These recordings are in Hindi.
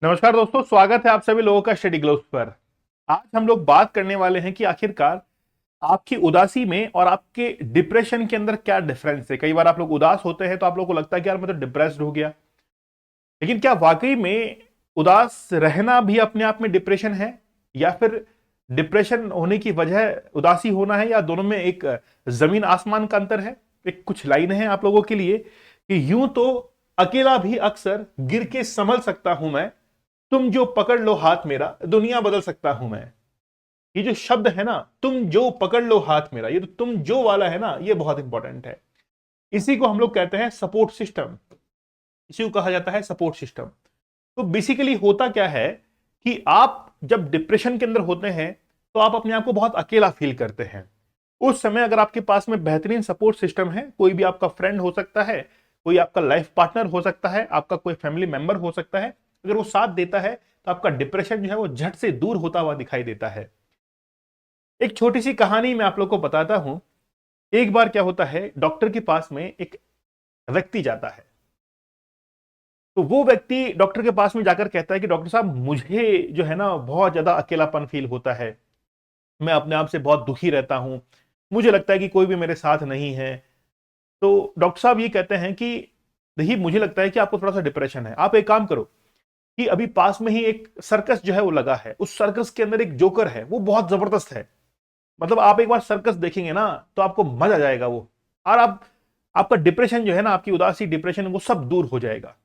नमस्कार दोस्तों, स्वागत है आप सभी लोगों का स्टडी ग्लोब्स पर। आज हम लोग बात करने वाले हैं कि आखिरकार आपकी उदासी में और आपके डिप्रेशन के अंदर क्या डिफरेंस है। कई बार आप लोग उदास होते हैं तो आप लोगों को लगता है कि यार मैं तो डिप्रेस्ड हो गया, लेकिन क्या वाकई में उदास रहना भी अपने आप में डिप्रेशन है, या फिर डिप्रेशन होने की वजह उदासी होना है, या दोनों में एक जमीन आसमान का अंतर है। एक कुछ लाइन है आप लोगों के लिए कि यूं तो अकेला भी अक्सर गिर के संभल सकता हूं मैं, तुम जो पकड़ लो हाथ मेरा दुनिया बदल सकता हूं मैं। ये जो शब्द है ना, तुम जो पकड़ लो हाथ मेरा, ये तो तुम जो वाला है ना, ये बहुत इंपॉर्टेंट है। इसी को हम लोग कहते हैं सपोर्ट सिस्टम। इसी को कहा जाता है सपोर्ट सिस्टम। तो बेसिकली होता क्या है कि आप जब डिप्रेशन के अंदर होते हैं तो आप अपने आप को बहुत अकेला फील करते हैं। उस समय अगर आपके पास में बेहतरीन सपोर्ट सिस्टम है, कोई भी आपका फ्रेंड हो सकता है, कोई आपका लाइफ पार्टनर हो सकता है, आपका कोई फैमिली मेंबर हो सकता है, अगर वो साथ देता है तो आपका डिप्रेशन जो है वो झट से दूर होता हुआ दिखाई देता है। एक छोटी सी कहानी मैं आप लोग को बताता हूं। एक बार क्या होता है, डॉक्टर के पास में एक व्यक्ति जाता है। तो वो व्यक्ति डॉक्टर के पास में जाकर कहता है कि डॉक्टर साहब, मुझे जो है ना बहुत ज्यादा अकेलापन फील होता है, मैं अपने आप से बहुत दुखी रहता हूं, मुझे लगता है कि कोई भी मेरे साथ नहीं है। तो डॉक्टर साहब ये कहते हैं कि देखिए, मुझे लगता है कि आपको थोड़ा सा डिप्रेशन है। आप एक काम करो कि अभी पास में ही एक सर्कस जो है वो लगा है, उस सर्कस के अंदर एक जोकर है, वो बहुत जबरदस्त है। मतलब आप एक बार सर्कस देखेंगे ना तो आपको मजा आ जाएगा वो। और आप आपका डिप्रेशन जो है ना, आपकी उदासी डिप्रेशन, वो सब दूर हो जाएगा।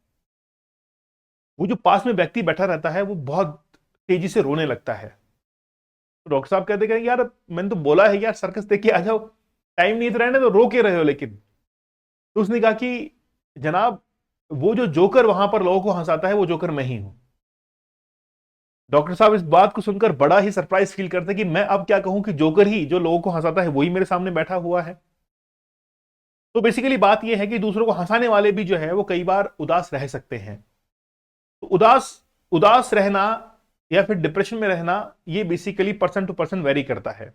वो जो पास में व्यक्ति बैठा रहता है वो बहुत तेजी से रोने लगता है। तो डॉक्टर साहब कहते हैं यार, मैंने तो बोला है यार सर्कस देख के आ जाओ, टाइम नहीं तो रहने तो रो के रहे हो। लेकिन तो उसने कहा कि जनाब, वो जो जोकर वहां पर लोगों को हंसाता है वो जोकर मैं ही हूं। डॉक्टर साहब इस बात को सुनकर बड़ा ही सरप्राइज फील करते कि मैं अब क्या कहूं कि जोकर ही जो लोगों को हंसाता है वही मेरे सामने बैठा हुआ है। तो बेसिकली बात यह है कि दूसरों को हंसाने वाले भी जो है वो कई बार उदास रह सकते हैं। तो उदास उदास रहना या फिर डिप्रेशन में रहना, ये basically person to person vary करता है।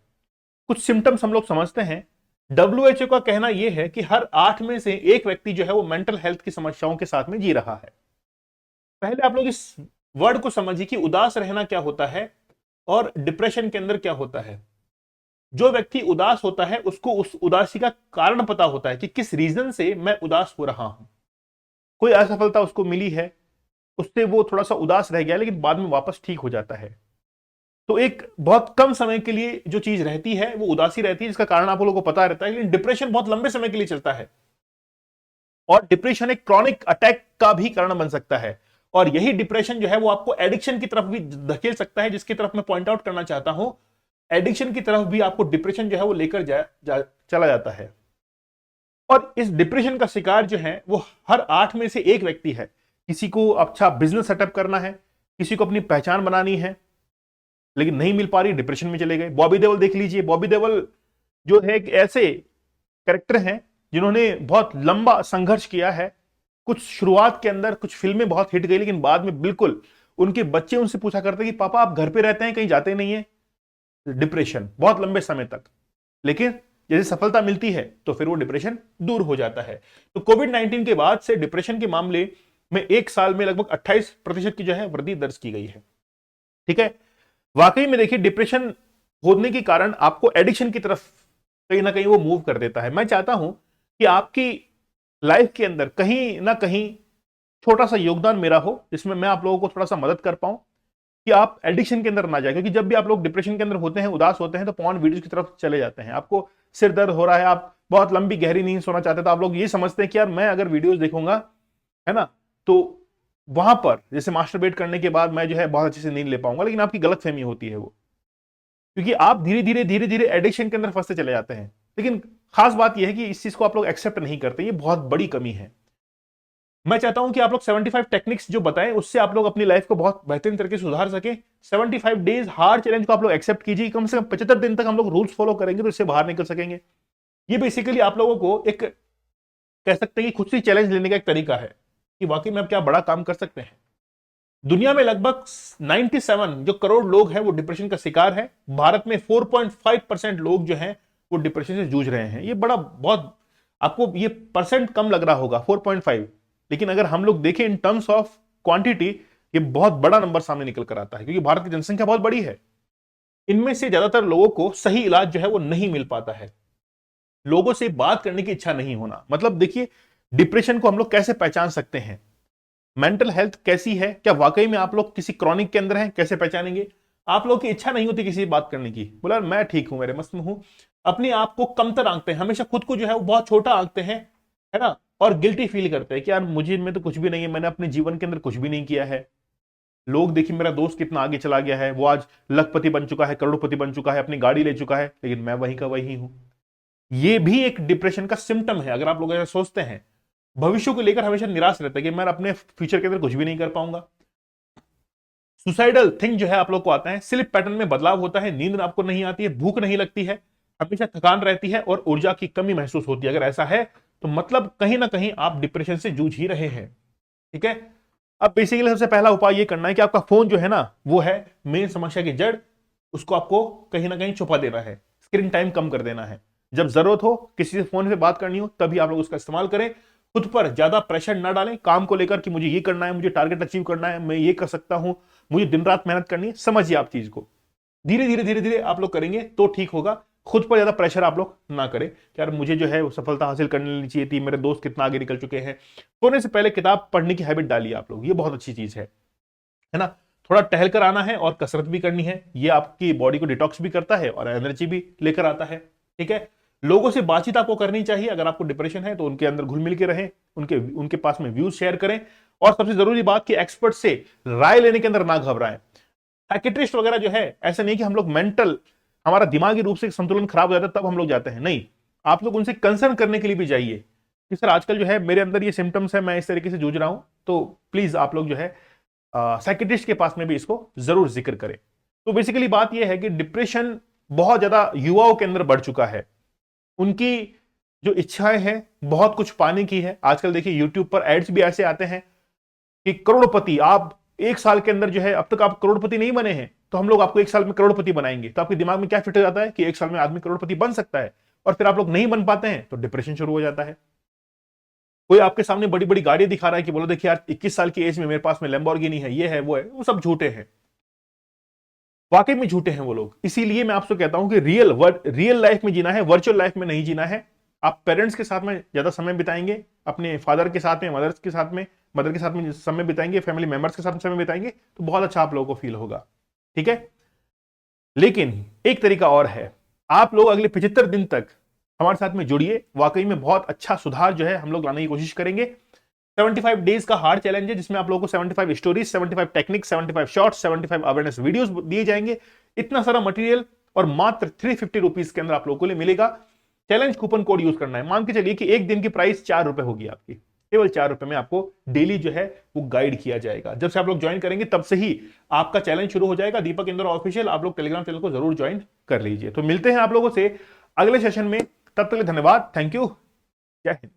कुछ सिम्टम्स हम लोग समझते हैं। डब्ल्यूएचओ का कहना यह है कि हर 8 में से एक व्यक्ति जो है वो मेंटल हेल्थ की समस्याओं के साथ में जी रहा है। पहले आप लोग इस वर्ड को समझिए कि उदास रहना क्या होता है और डिप्रेशन के अंदर क्या होता है। जो व्यक्ति उदास होता है उसको उस उदासी का कारण पता होता है कि किस रीजन से मैं उदास हो रहा हूं। कोई असफलता उसको मिली है, उससे वो थोड़ा सा उदास रह गया, लेकिन बाद में वापस ठीक हो जाता है। तो एक बहुत कम समय के लिए जो चीज रहती है वो उदासी रहती है, जिसका कारण आप लोगों को पता रहता है। लेकिन डिप्रेशन बहुत लंबे समय के लिए चलता है, और डिप्रेशन एक क्रॉनिक अटैक का भी कारण बन सकता है। और यही डिप्रेशन जो है वो आपको एडिक्शन की तरफ भी धकेल सकता है, जिसकी तरफ मैं पॉइंट आउट करना चाहता हूं। एडिक्शन की तरफ भी आपको डिप्रेशन जो है वो लेकर चला जाता है। और इस डिप्रेशन का शिकार जो है वो हर 8 में से एक व्यक्ति है। किसी को अच्छा बिजनेस सेटअप करना है, किसी को अपनी पहचान बनानी है, लेकिन नहीं मिल पा रही, डिप्रेशन में चले गए। बॉबी देओल देख लीजिए। बॉबी देओल जो है एक ऐसे कैरेक्टर हैं जिन्होंने बहुत लंबा संघर्ष किया है। कुछ शुरुआत के अंदर कुछ फिल्में बहुत हिट गई, लेकिन बाद में बिल्कुल उनके बच्चे उनसे पूछा करते कि पापा आप घर पे रहते हैं, कहीं जाते नहीं है। डिप्रेशन बहुत लंबे समय तक। लेकिन जैसे सफलता मिलती है तो फिर वो डिप्रेशन दूर हो जाता है। तो कोविड-19 के बाद से डिप्रेशन के मामले में एक साल में लगभग 28% की जो है वृद्धि दर्ज की गई है। ठीक है। वाकई में देखिए, डिप्रेशन होने के कारण आपको एडिक्शन की तरफ कहीं ना कहीं वो मूव कर देता है। मैं चाहता हूं कि आपकी लाइफ के अंदर कहीं ना कहीं छोटा सा योगदान मेरा हो, जिसमें मैं आप लोगों को थोड़ा सा मदद कर पाऊं कि आप एडिक्शन के अंदर ना जाए। क्योंकि जब भी आप लोग डिप्रेशन के अंदर होते हैं, उदास होते हैं, तो पॉर्न वीडियोस की तरफ चले जाते हैं। आपको सिर दर्द हो रहा है, आप बहुत लंबी गहरी नींद सोना चाहते हैं, तो आप लोग ये समझते हैं कि यार मैं अगर वीडियोस देखूंगा, है ना, तो वहां पर जैसे मास्टरबेट करने के बाद मैं जो है बहुत अच्छे से नींद ले पाऊंगा। लेकिन आपकी गलतफहमी होती है वो, क्योंकि आप धीरे धीरे एडिक्शन के अंदर फंसते चले जाते हैं। लेकिन खास बात यह है कि इस चीज को आप लोग एक्सेप्ट नहीं करते। ये बहुत बड़ी कमी है। मैं चाहता हूं कि आप लोग 75 टेक्निक्स जो बताएं उससे आप लोग अपनी लाइफ को बहुत बेहतरीन तरीके से सुधार सके। 75 डेज हार्ड चैलेंज को आप लोग एक्सेप्ट कीजिए। कम से कम 75 दिन तक हम लोग रूल्स फॉलो करेंगे तो इससे बाहर निकल सकेंगे। ये बेसिकली आप लोगों को एक कह सकते हैं कि खुद से चैलेंज लेने का एक तरीका है कि वाकई में आप क्या बड़ा काम कर सकते हैं। दुनिया में लगभग 97 जो करोड़ लोग हैं वो डिप्रेशन का शिकार है। भारत में 4.5% लोग जो हैं वो डिप्रेशन से जूझ रहे हैं। ये बड़ा बहुत आपको ये परसेंट कम लग रहा होगा 4.5, लेकिन अगर हम लोग देखें इन टर्म्स ऑफ क्वांटिटी, ये बहुत बड़ा नंबर सामने निकल कर आता है, क्योंकि भारत की जनसंख्या बहुत बड़ी है। इनमें से ज्यादातर लोगों को सही इलाज जो है वो नहीं मिल पाता है। लोगों से बात करने की इच्छा नहीं होना, मतलब देखिए डिप्रेशन को हम लोग कैसे पहचान सकते हैं, मेंटल हेल्थ कैसी है, क्या वाकई में आप लोग किसी क्रॉनिक के अंदर हैं, कैसे पहचानेंगे? आप लोग की इच्छा नहीं होती किसी से बात करने की, बोला मैं ठीक हूं, मेरे मस्त में हूं, अपने आप को कमतर आंकते हैं, हमेशा खुद को जो है वो बहुत छोटा आंकते हैं, है ना, और गिल्टी फील करते हैं कि यार मुझे में तो कुछ भी नहीं है, मैंने अपने जीवन के अंदर कुछ भी नहीं किया है। लोग देखिए मेरा दोस्त कितना आगे चला गया है, वो आज लखपति बन चुका है, करोड़पति बन चुका है, अपनी गाड़ी ले चुका है, लेकिन मैं वहीं का वही हूं। ये भी एक डिप्रेशन का सिम्टम है। अगर आप लोग ऐसा सोचते हैं, भविष्य को लेकर हमेशा निराश रहता है कि मैं अपने फ्यूचर के अंदर कुछ भी नहीं कर पाऊंगा। सुसाइडल थिंग जो है आप लोग को आता है, स्लीप पैटर्न में बदलाव होता है, नींद आपको नहीं आती है, भूख नहीं लगती है, हमेशा थकान रहती है और ऊर्जा की कमी महसूस होती है। अगर ऐसा है तो मतलब कहीं ना कहीं आप डिप्रेशन से जूझ ही रहे हैं। ठीक है, अब बेसिकली सबसे पहला उपाय ये करना है कि आपका फोन जो है ना वो है मेन समस्या की जड़, उसको आपको कहीं ना कहीं छुपा देना है, स्क्रीन टाइम कम कर देना है। जब जरूरत हो, किसी से फोन से बात करनी हो, तभी आप लोग उसका इस्तेमाल करें। खुद पर ज्यादा प्रेशर ना डालें काम को लेकर कि मुझे ये करना है, मुझे टारगेट अचीव करना है, मैं ये कर सकता हूं, मुझे दिन रात मेहनत करनी है। समझिए आप चीज को, धीरे धीरे धीरे धीरे आप लोग करेंगे तो ठीक होगा। खुद पर ज्यादा प्रेशर आप लोग ना करें कि यार मुझे जो है वो सफलता हासिल करने लेनी चाहिए थी, मेरे दोस्त कितना आगे निकल चुके हैं। सोने से पहले किताब पढ़ने की हैबिट डालिए आप लोग, ये बहुत अच्छी चीज है ना। थोड़ा टहल कर आना है और कसरत भी करनी है, ये आपकी बॉडी को डिटॉक्स भी करता है और एनर्जी भी लेकर आता है। ठीक है, लोगों से बातचीत आपको करनी चाहिए। अगर आपको डिप्रेशन है तो उनके अंदर घुल मिल के रहें, उनके उनके पास में व्यूज शेयर करें, और सबसे जरूरी बात कि एक्सपर्ट से राय लेने के अंदर ना घबराएं। साइकेट्रिस्ट वगैरह जो है, ऐसा नहीं कि हम लोग मेंटल, हमारा दिमागी रूप से संतुलन खराब हो जाता है तब हम लोग जाते हैं, नहीं, आप लोग उनसे कंसर्न करने के लिए भी जाइए कि सर आजकल जो है मेरे अंदर ये सिम्टम्स है, मैं इस तरीके से जूझ रहा हूं, तो प्लीज आप लोग जो है साइकेट्रिस्ट के पास में भी इसको जरूर जिक्र करें। तो बेसिकली बात यह है कि डिप्रेशन बहुत ज्यादा युवाओं के अंदर बढ़ चुका है। उनकी जो इच्छाएं हैं बहुत कुछ पाने की है। आजकल देखिए यूट्यूब पर एड्स भी ऐसे आते हैं कि करोड़पति, आप एक साल के अंदर जो है, अब तक आप करोड़पति नहीं बने हैं तो हम लोग आपको एक साल में करोड़पति बनाएंगे। तो आपके दिमाग में क्या फिट हो जाता है कि एक साल में आदमी करोड़पति बन सकता है, और फिर आप लोग नहीं बन पाते हैं तो डिप्रेशन शुरू हो जाता है। कोई आपके सामने बड़ी बड़ी गाड़ी दिखा रहा है कि बोलो देखिए यार 21 साल की एज में मेरे पास में लैम्बोर्गिनी है, ये है वो है, वो सब झूठे हैं, वाकई में झूठे हैं वो लोग। इसीलिए मैं आपसे कहता हूं कि रियल लाइफ में जीना है, वर्चुअल लाइफ में नहीं जीना है। आप पेरेंट्स के साथ में ज्यादा समय बिताएंगे, अपने फादर के साथ में, मदर के साथ में समय बिताएंगे, फैमिली मेंबर्स के साथ समय बिताएंगे, तो बहुत अच्छा आप लोगों को फील होगा। ठीक है, लेकिन एक तरीका और है, आप लोग अगले 75 दिन तक हमारे साथ में जुड़िए, वाकई में बहुत अच्छा सुधार जो है हम लोग लाने की कोशिश करेंगे। 75 डेज का हार्ड चैलेंज है जिसमें आप लोगों को 75 stories, 75 technique, 75 shorts, 75 awareness videos दिए जाएंगे। इतना सारा मटेरियल और मात्र 350 रुपीज के अंदर आप लोगों को लिए मिलेगा। चैलेंज कूपन कोड यूज करना है। मान के चलिए कि एक दिन की प्राइस 4 रुपए होगी आपकी, केवल 4 रुपए में आपको डेली जो है वो गाइड किया जाएगा। जब से आप लोग ज्वाइन करेंगे तब से ही आपका चैलेंज शुरू हो जाएगा। दीपक इंदौर ऑफिशियल, आप लोग टेलीग्राम चैनल को जरूर ज्वाइन कर लीजिए। तो मिलते हैं आप लोगों से अगले सेशन में, तब तक के लिए धन्यवाद, थैंक यू, जय हिंद।